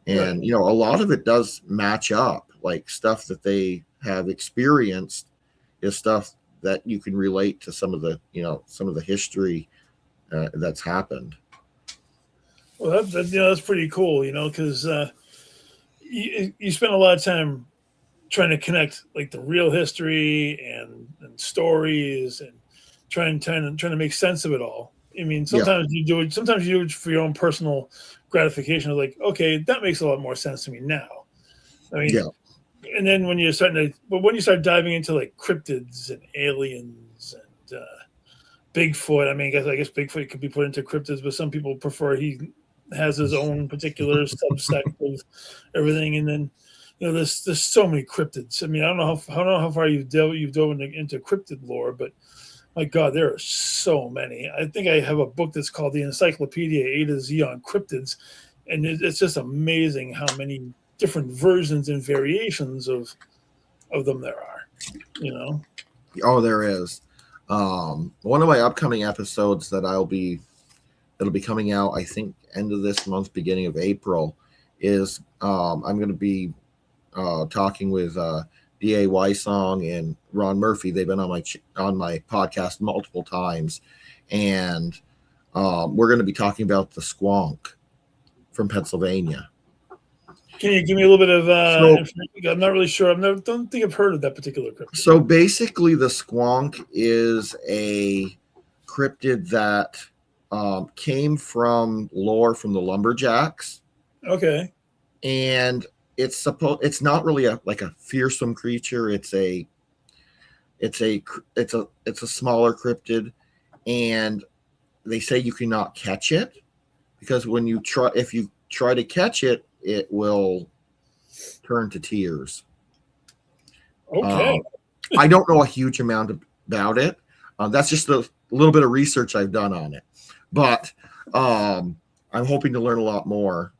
and a lot of it does match up. Like stuff that they have experienced is stuff that you can relate to some of the history that's happened. Well, that's pretty cool, because you spend a lot of time trying to connect like the real history and stories and trying to make sense of it all. I mean, sometimes you do it for your own personal gratification. Like, okay, that makes a lot more sense to me now. I mean, and then when you start diving into like cryptids and aliens and Bigfoot, I mean, I guess Bigfoot could be put into cryptids, but some people prefer he has his own particular subsect of everything. And then, there's so many cryptids. I mean, I don't know how far you've dove into cryptid lore, but my God, there are so many. I think I have a book that's called the Encyclopedia A to Z on Cryptids, and it's just amazing how many different versions and variations of them there are. Oh, there is. One of my upcoming episodes that'll be coming out, I think, end of this month, beginning of April, is I'm going to be talking with D.A. Wysong and Ron Murphy. They've been on my podcast multiple times, and we're going to be talking about the squonk from Pennsylvania. Can you give me a little bit of I'm not really sure. Don't think I've heard of that particular cryptid. So basically, the squonk is a cryptid that came from lore from the lumberjacks. Okay. And it's not really a fearsome creature. It's a smaller cryptid, and they say you cannot catch it because if you try to catch it, it will turn to tears. Okay. I don't know a huge amount about it. That's just a little bit of research I've done on it, but I'm hoping to learn a lot more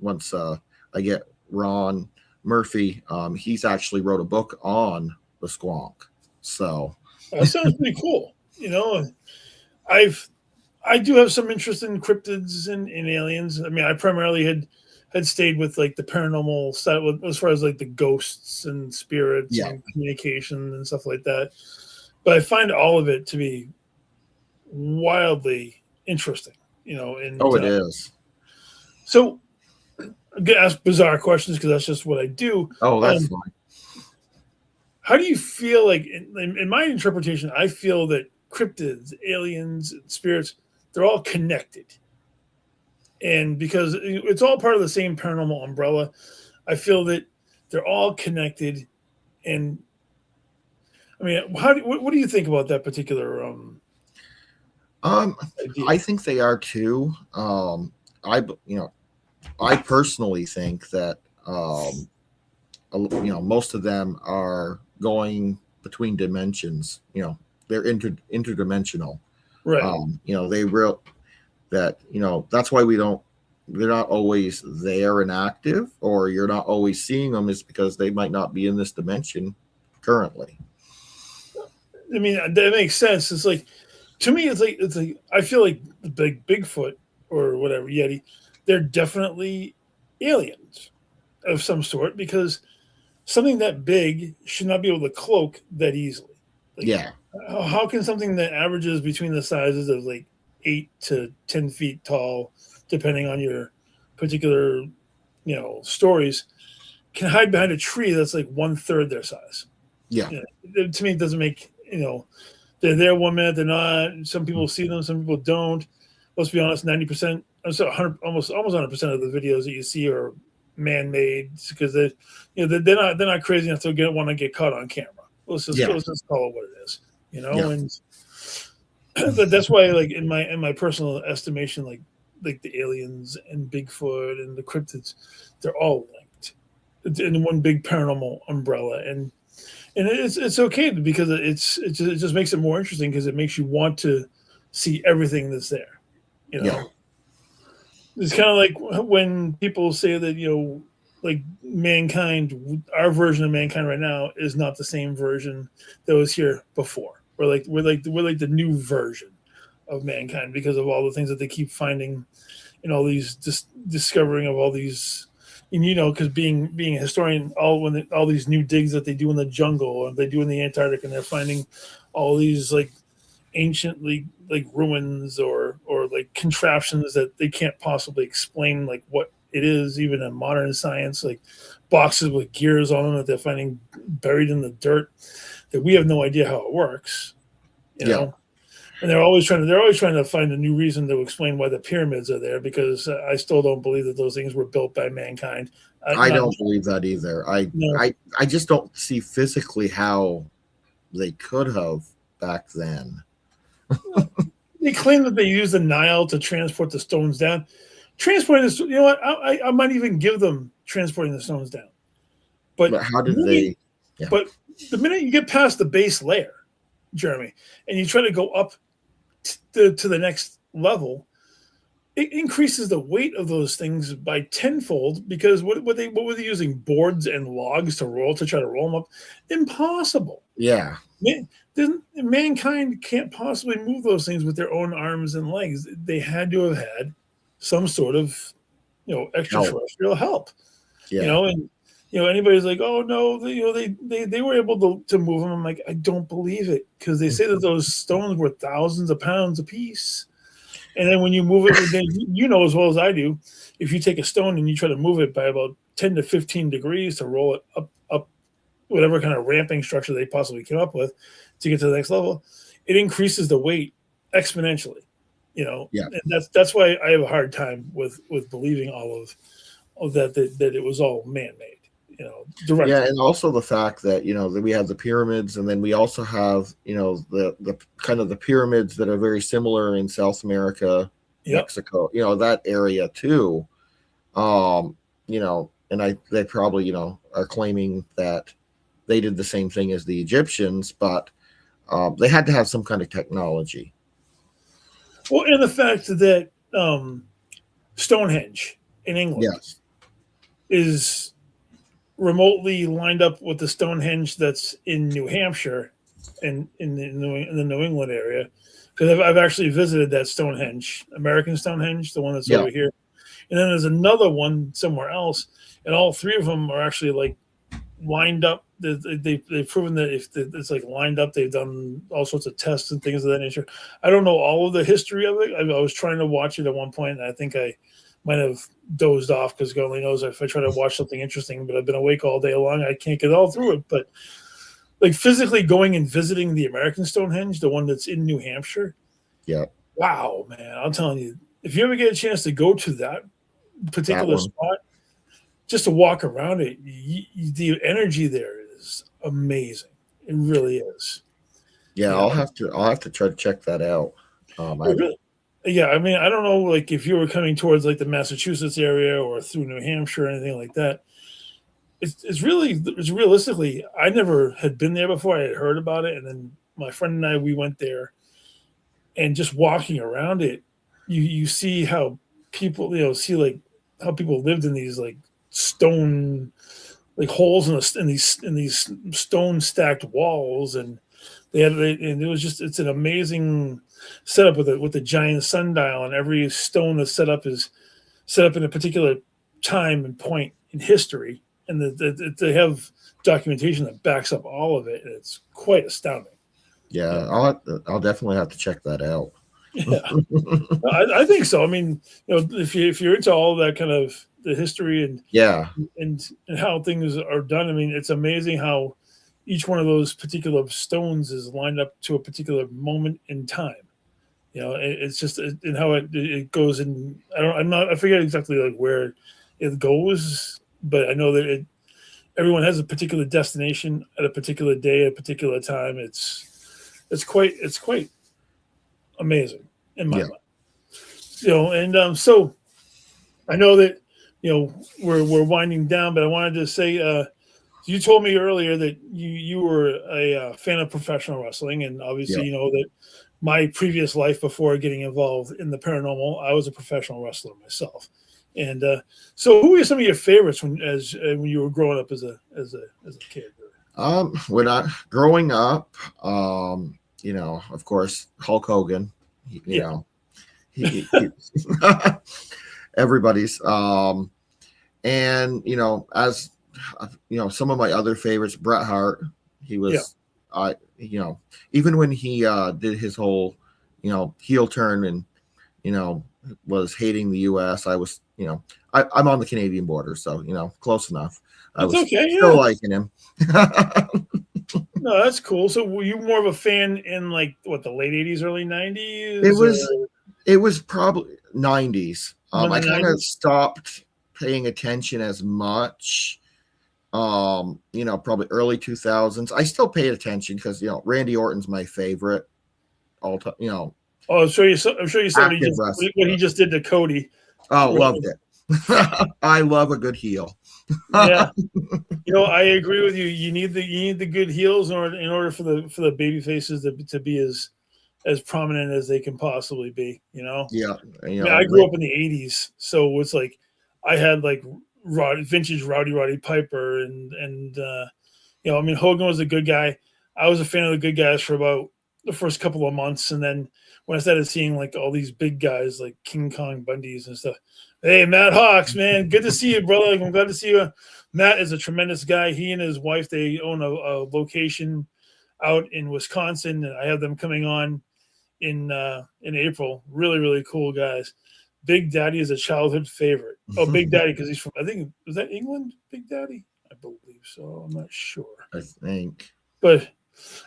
once I get Ron Murphy. He's actually wrote a book on the squonk. So that sounds pretty cool. I do have some interest in cryptids and aliens. I mean, I primarily had stayed with like the paranormal side as far as like the ghosts and spirits and communication and stuff like that. But I find all of it to be wildly interesting, And it is. So I'm gonna ask bizarre questions because that's just what I do. Oh, that's fine. How do you feel like, in my interpretation, I feel that cryptids, aliens, and spirits, they're all connected. And because it's all part of the same paranormal umbrella, I feel that they're all connected. And I mean, what do you think about that particular idea? I think they are too. I personally think that most of them are going between dimensions. They're interdimensional. Right. That's why they're not always there and active, or you're not always seeing them, is because they might not be in this dimension currently. I mean, that makes sense. It's like, to me, it's like I feel like the Bigfoot or whatever Yeti, they're definitely aliens of some sort, because something that big should not be able to cloak that easily. Like, Yeah. how can something that averages between the sizes of like 8 to 10 feet tall, depending on your particular, stories, can hide behind a tree that's like 1/3 their size? Yeah. To me, it doesn't make, they're there 1 minute, they're not. Some people see them, some people don't. Let's be honest, 90%, almost 100% of the videos that you see are man-made, because they're not crazy enough to want to get caught on camera. Let's just call it what it is, and that's why, like, in my personal estimation, like the aliens and Bigfoot and the cryptids, they're all linked in one big paranormal umbrella, and it's okay, because it just makes it more interesting, because it makes you want to see everything that's there. It's kind of like when people say that, like, mankind, our version of mankind right now is not the same version that was here before. We're like the new version of mankind, because of all the things that they keep finding, and all these discovering of all these, and because being a historian, all these new digs that they do in the jungle, or they do in the Antarctic, and they're finding all these like anciently like ruins or like contraptions that they can't possibly explain, like what it is, even in modern science, like boxes with gears on them that they're finding buried in the dirt, that we have no idea how it works, and they're always trying to find a new reason to explain why the pyramids are there, because I still don't believe that those things were built by mankind. I don't believe that either. I just don't see physically how they could have back then. They claim that they used the Nile to transport the stones down. Transporting the, you know what? I might even give them transporting the stones down. But how did they? Yeah. But the minute you get past the base layer, Jeremy, and you try to go up to the next level, it increases the weight of those things by tenfold, because what were they using? Boards and logs to try to roll them up? Impossible. Yeah. Mankind can't possibly move those things with their own arms and legs. They had to have had some sort of, extraterrestrial help. Yeah. And anybody's like, oh no, they were able to move them. I'm like, I don't believe it, because they say that those stones were thousands of pounds a piece. And then when you move it, then as well as I do, if you take a stone and you try to move it by about 10 to 15 degrees to roll it up whatever kind of ramping structure they possibly came up with to get to the next level, it increases the weight exponentially. And that's why I have a hard time with believing all of that it was all man-made, directly. Yeah, and also the fact that that we have the pyramids, and then we also have the kind of the pyramids that are very similar in South America, Mexico, that area too. And they probably are claiming that they did the same thing as the Egyptians, but they had to have some kind of technology. Well, and the fact that Stonehenge in England is remotely lined up with the Stonehenge that's in New Hampshire and in the New England area, because I've actually visited that Stonehenge, American Stonehenge, the one that's over here, and then there's another one somewhere else, and all three of them are actually like lined up. They've proven that if it's like lined up, they've done all sorts of tests and things of that nature. I don't know all of the history of it. I was trying to watch it at one point, and I think I might have dozed off, because God only knows if I try to watch something interesting, but I've been awake all day long, I can't get all through it. But like physically going and visiting the American Stonehenge, the one that's in New Hampshire. Yeah. Wow, man. I'm telling you, if you ever get a chance to go to that particular spot, just to walk around it, the energy there is amazing. It really is. Yeah, I'll have to try to check that out. Yeah, I mean, I don't know, like if you were coming towards like the Massachusetts area or through New Hampshire or anything like that. It's realistically, I never had been there before. I had heard about it, and then my friend and I, we went there, and just walking around it, you see how people, see like how people lived in these like stone like holes in these stone stacked walls, and and it was just, it's an amazing set up with a giant sundial, and every stone that's set up is set up in a particular time and point in history, and they have documentation that backs up all of it, and it's quite astounding. Yeah, I'll definitely have to check that out. Yeah, I think so. I mean, if you're into all that kind of the history and how things are done, I mean, it's amazing how each one of those particular stones is lined up to a particular moment in time. It's just and how it goes in. I forget exactly like where it goes, but I know that everyone has a particular destination at a particular day, at a particular time. It's quite amazing in my mind. And so I know that we're winding down, but I wanted to say you told me earlier that you were a fan of professional wrestling, and obviously you know that my previous life before getting involved in the paranormal, I was a professional wrestler myself. And so who were some of your favorites when you were growing up as a kid? When I growing up, of course, Hulk Hogan, you know, he everybody's, and, as, some of my other favorites, Bret Hart, he was, even when he did his whole, heel turn and, was hating the U.S., I was, I'm on the Canadian border, so, close enough. I was still liking him. No, that's cool. So were you more of a fan in like the late 80s, early 90s? It was probably 90s. I kind 90s? of stopped paying attention as much. Probably early 2000s. I still paid attention because Randy Orton's my favorite all time. Oh, I'm sure you saw what he just did to Cody. Oh, loved it. I love a good heel. Yeah, I agree with you. You need the good heels in order for the baby faces to be as prominent as they can possibly be. Yeah. I grew up in the 80s, so it's like I had like vintage Roddy Piper and Hogan was a good guy. I was a fan of the good guys for about the first couple of months, and then when I started seeing like all these big guys like King Kong Bundys and stuff. Hey, Matt Hawks, man, good to see you, brother. I'm glad to see you. Matt is a tremendous guy. He and his wife, they own a location out in Wisconsin, and I have them coming on in April. Really, really cool guys. Big Daddy is a childhood favorite. Oh, Big Daddy, because he's from, I think, was that England? Big Daddy, I believe so. I'm not sure. I think, but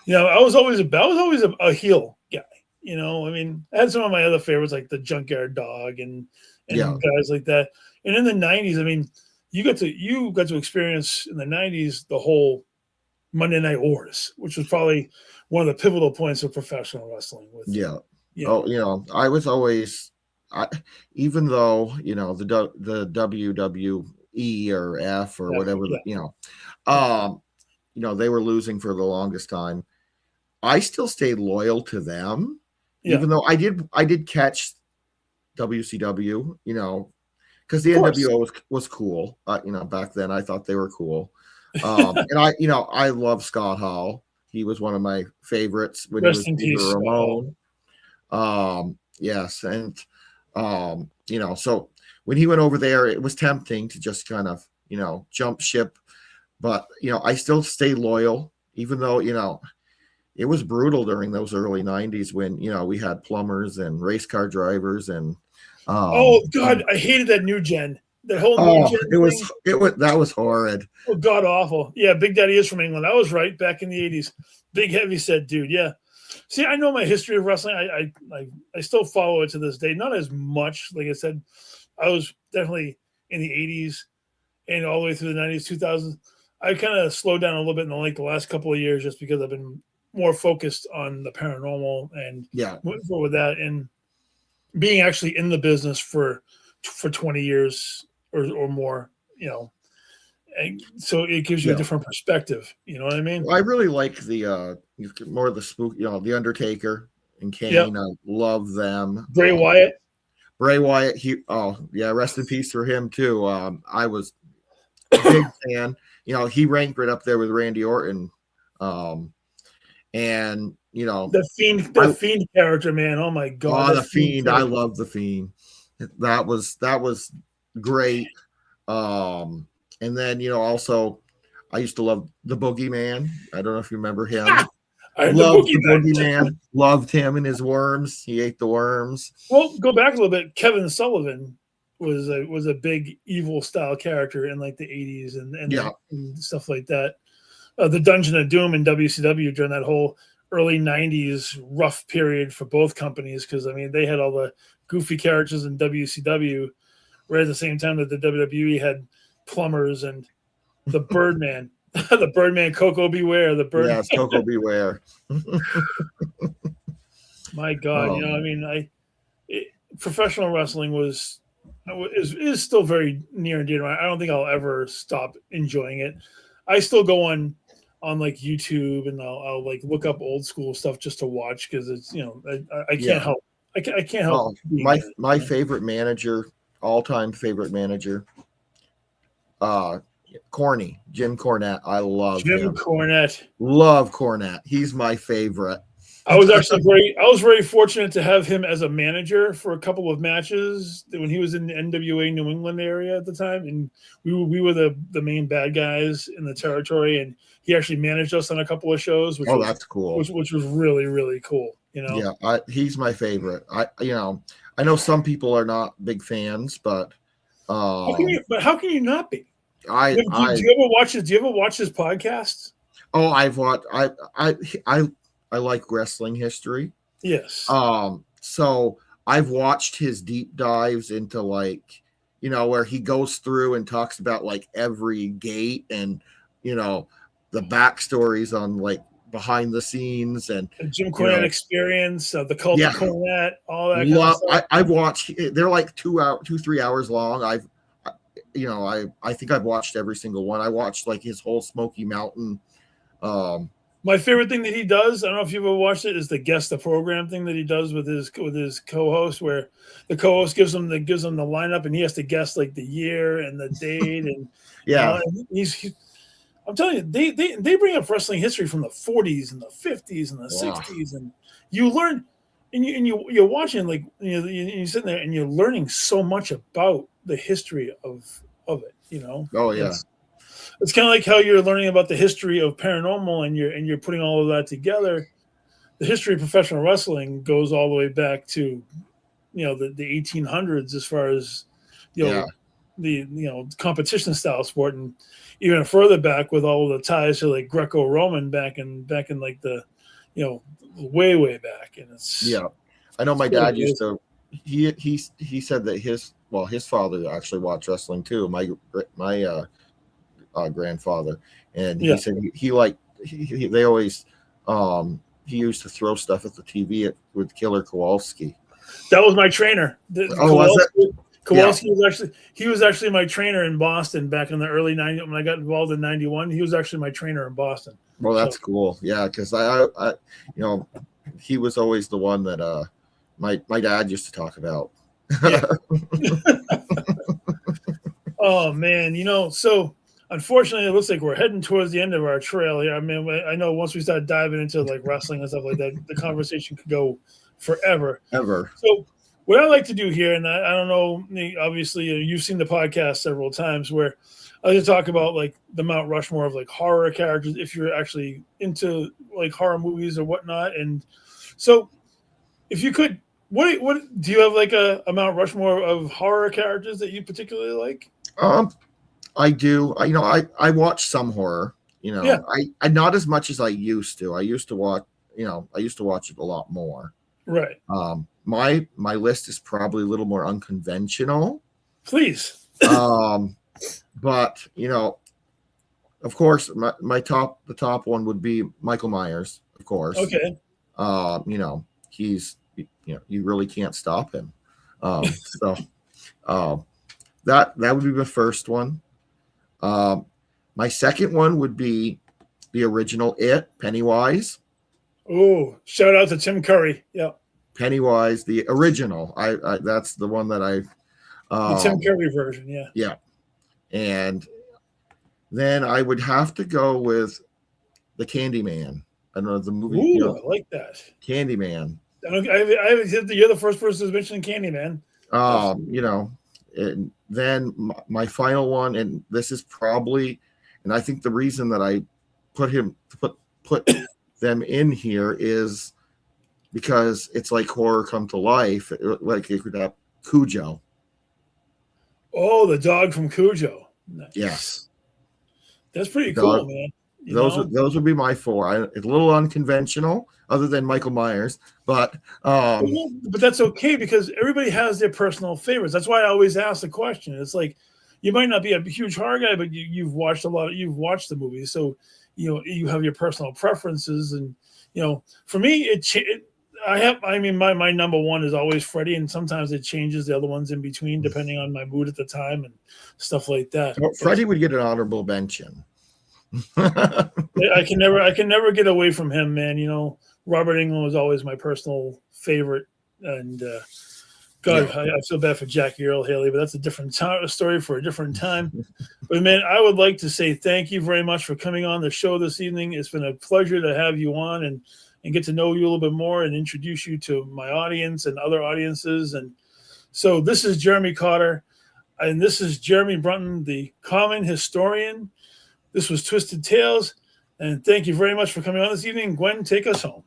I was always a heel guy. I mean, I had some of my other favorites like the Junkyard Dog and guys like that. And in the 90s, I mean, you got to experience in the 90s the whole Monday Night Wars, which was probably one of the pivotal points of professional wrestling. I was always, even though the WWE or F or whatever, they were losing for the longest time. I still stayed loyal to them, even though I did catch WCW, because the NWO was cool. Back then I thought they were cool. And I love Scott Hall. He was one of my favorites when Rest he was in peace, Ramon. Yes. And, so when he went over there, it was tempting to just kind of, jump ship. But, I still stayed loyal, even though, it was brutal during those early 90s when, we had plumbers and race car drivers and, oh God, I hated that new gen. The whole new gen that was horrid. Oh, God awful. Yeah, Big Daddy is from England. I was right back in the 80s. Big heavy set dude. Yeah. See, I know my history of wrestling. I still follow it to this day. Not as much. Like I said, I was definitely in the 80s and all the way through the 90s, 2000s. I kind of slowed down a little bit in the last couple of years just because I've been more focused on the paranormal and moving forward with that and being actually in the business for 20 years or more, and so it gives you a different perspective. You know what I mean? Well, I really like the more of the spook, the Undertaker and Kane. I love them. Bray Wyatt, rest in peace for him too. I was a big fan. He ranked right up there with Randy Orton. And the Fiend character, man. Oh my god. Oh, the Fiend. I love the Fiend. That was great. And then, also I used to love the Boogeyman. I don't know if you remember him. Loved the Boogeyman. Loved him and his worms. He ate the worms. Well, go back a little bit. Kevin Sullivan was a big evil style character in like the 80s and stuff like that. The Dungeon of Doom in WCW during that whole early 90s rough period for both companies, because I mean they had all the goofy characters in WCW, where at the same time that the WWE had plumbers and the Birdman. The Birdman, Coco Beware. The Birdman. Yes, Coco Beware. My God, professional wrestling is still very near and dear to my. I don't think I'll ever stop enjoying it. I still go on like YouTube and I'll like look up old school stuff just to watch, because it's I can't help. I can't help. My favorite manager, all time favorite manager, Jim Cornette. I love Jim Cornette. Love Cornette. He's my favorite. I was very fortunate to have him as a manager for a couple of matches when he was in the NWA New England area at the time, and we were the main bad guys in the territory, and he actually managed us on a couple of shows. That's cool. Which was really, really cool. Yeah, he's my favorite. I know some people are not big fans, but how can you not be? Do you ever watch it? Do you ever watch his podcasts? Oh, I've watched. I like wrestling history. Yes. So I've watched his deep dives into where he goes through and talks about like every gate and the backstories on like behind the scenes and the Jim Cornette experience, the cult of Cornette, all that kind of stuff. I've watched. They're like 3 hours long. I think I've watched every single one. I watched like his whole Smoky Mountain. My favorite thing that he does, I don't know if you've ever watched it, is the guest the program thing that he does with his co-host, where the co-host gives him the lineup and he has to guess like the year and the date and I'm telling you, they bring up wrestling history from the 40s and the 50s and the 60s, and you learn and you're watching like you're sitting there and you're learning so much about the history of it. Oh yeah. It's kind of like how you're learning about the history of paranormal and you're putting all of that together. The history of professional wrestling goes all the way back to, the 1800s, as far as, the competition style sport, and even further back with all of the ties to like Greco-Roman back in like the, way back. And it's, I know my dad used to, he said that his father actually watched wrestling too. My grandfather, and he said they always he used to throw stuff at the TV with Killer Kowalski. That was my trainer. Kowalski was actually my trainer in Boston back in the early 90s when I got involved in 91. He was actually my trainer in Boston. Well, that's cool. Yeah, because I he was always the one that my dad used to talk about. Yeah. Oh man, so unfortunately, it looks like we're heading towards the end of our trail here. I mean, I know once we start diving into like wrestling and stuff like that, the conversation could go forever. So what I like to do here, and I don't know, obviously you've seen the podcast several times, where I like to talk about like the Mount Rushmore of like horror characters, if you're actually into like horror movies or whatnot. And so if you could, what do you have like a Mount Rushmore of horror characters that you particularly like? I do. I watch some horror. I not as much as I used to. I used to watch it a lot more. Right. My list is probably a little more unconventional. Please. But of course, the top one would be Michael Myers, of course. Okay. He's you really can't stop him. That would be the first one. My second one would be the original Pennywise. Oh, shout out to Tim Curry. Yeah. Pennywise, the original. I that's the one that the Tim Curry version, yeah. Yeah. And then I would have to go with the Candyman. I don't know the movie. Ooh, You know, I like that. Candyman. You're the first person who's mentioned Candyman. You know, and then my final one, and this is probably, and I think the reason that I put them in here is because it's like horror come to life, like it could have Cujo. Oh, the dog from Cujo. Nice. Yes, That's pretty Dog. cool, man. Those would be my four. It's a little unconventional, other than Michael Myers, but that's okay because everybody has their personal favorites. That's why I always ask the question. It's like you might not be a huge horror guy, but you've watched you've watched the movies, so you have your personal preferences. And for me, my number one is always Freddy, and sometimes it changes the other ones in between depending on my mood at the time and stuff like that. Well, Freddy would get an honorable mention. I can never get away from him, man. Robert Englund was always my personal favorite, and I feel bad for Jackie Earl Haley, but that's a different story for a different time. But man, I would like to say thank you very much for coming on the show this evening. It's been a pleasure to have you on and get to know you a little bit more and introduce you to my audience and other audiences. And so this is Jeremy Cotter, and this is Jeremy Brunton, the common historian. This was Twisted Tales, and thank you very much for coming on this evening. Gwen, take us home.